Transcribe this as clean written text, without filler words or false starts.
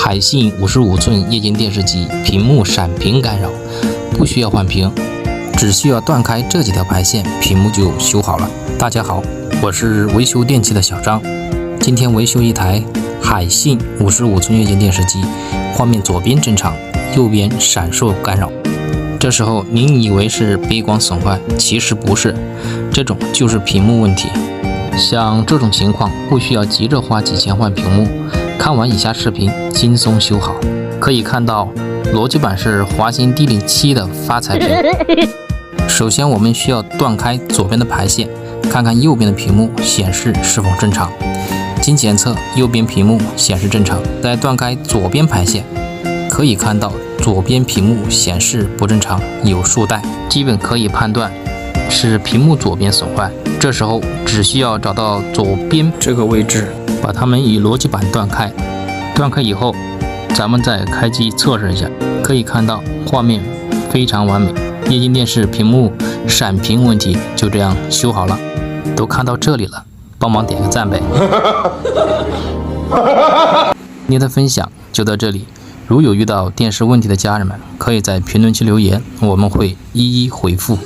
海信55寸液晶电视机屏幕闪屏干扰，不需要换屏，只需要断开这几条排线，屏幕就修好了。大家好，我是维修电器的小张，今天维修一台海信55寸液晶电视机，画面左边正常，右边闪烁干扰。这时候您以为是背光损坏，其实不是，这种就是屏幕问题。像这种情况不需要急着花几千换屏幕，看完以下视频轻松修好。可以看到逻辑板是华星 D07 的发财屏。首先我们需要断开左边的排线，看看右边的屏幕显示是否正常。经检测右边屏幕显示正常，再断开左边排线，可以看到左边屏幕显示不正常，有竖带，基本可以判断是屏幕左边损坏。这时候只需要找到左边这个位置，把它们与逻辑板断开。断开以后，咱们再开机测试一下，可以看到画面非常完美，液晶电视屏幕闪屏问题就这样修好了。都看到这里了，帮忙点个赞呗。今天的分享就到这里，如有遇到电视问题的家人们，可以在评论区留言，我们会一一回复。